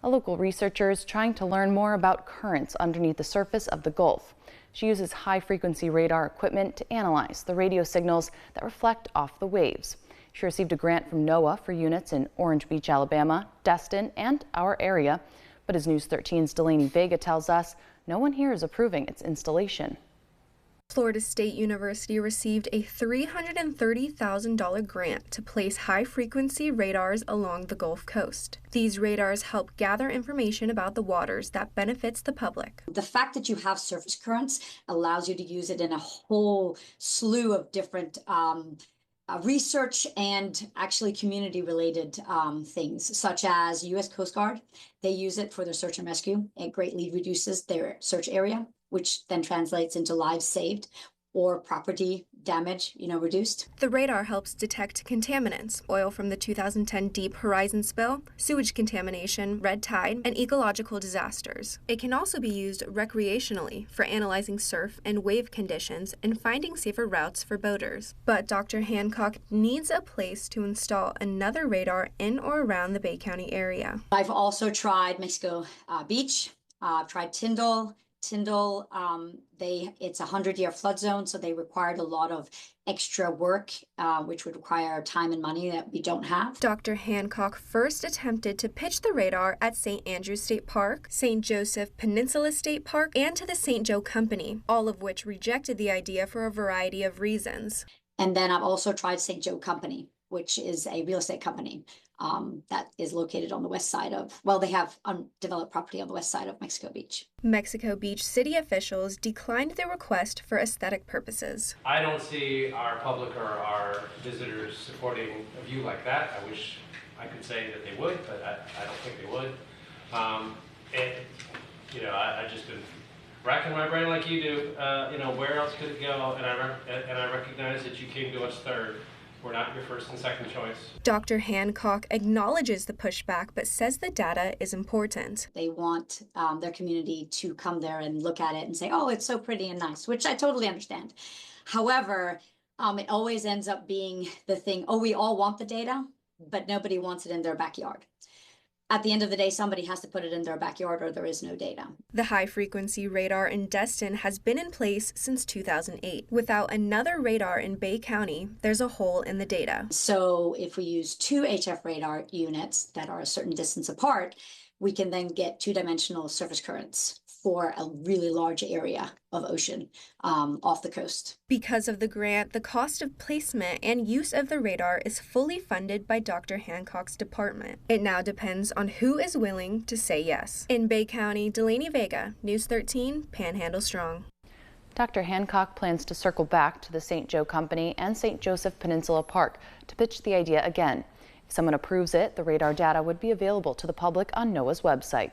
A local researcher is trying to learn more about currents underneath the surface of the Gulf. She uses high-frequency radar equipment to analyze the radio signals that reflect off the waves. She received a grant from NOAA for units in Orange Beach, Alabama, Destin, and our area. But as News 13's Delaney Vega tells us, no one here is approving its installation. Florida State University received a $330,000 grant to place high-frequency radars along the Gulf Coast. These radars help gather information about the waters that benefits the public. The fact that you have surface currents allows you to use it in a whole slew of different research and actually community-related things, such as U.S. Coast Guard. They use it for their search and rescue. It greatly reduces their search area, which then translates into lives saved or property damage, reduced. The radar helps detect contaminants, oil from the 2010 Deep Horizon spill, sewage contamination, red tide, and ecological disasters. It can also be used recreationally for analyzing surf and wave conditions and finding safer routes for boaters. But Dr. Hancock needs a place to install another radar in or around the Bay County area. I've also tried Mexico Beach. I've tried Tyndall. It's a 100-year flood zone, so they required a lot of extra work, which would require time and money that we don't have. Dr. Hancock first attempted to pitch the radar at St. Andrews State Park, St. Joseph Peninsula State Park, and to the St. Joe Company, all of which rejected the idea for a variety of reasons. And then I've also tried St. Joe Company, which is a real estate company that is located on the west side of, they have undeveloped property on the west side of Mexico Beach. Mexico Beach city officials declined the request for aesthetic purposes. I don't see our public or our visitors supporting a view like that. I wish I could say that they would, but I don't think they would. I just been racking my brain like you do. Where else could it go? And I recognize that you came to us third. We're not your first and second choice. Dr. Hancock acknowledges the pushback, but says the data is important. They want their community to come there and look at it and say, oh, it's so pretty and nice, which I totally understand. However, it always ends up being the thing, we all want the data, but nobody wants it in their backyard. At the end of the day, somebody has to put it in their backyard or there is no data. The high-frequency radar in Destin has been in place since 2008. Without another radar in Bay County, there's a hole in the data. So if we use 2 HF radar units that are a certain distance apart, we can then get 2-dimensional surface currents for a really large area of ocean off the coast. Because of the grant, the cost of placement and use of the radar is fully funded by Dr. Hancock's department. It now depends on who is willing to say yes. In Bay County, Delaney Vega, News 13, Panhandle Strong. Dr. Hancock plans to circle back to the St. Joe Company and St. Joseph Peninsula Park to pitch the idea again. If someone approves it, the radar data would be available to the public on NOAA's website.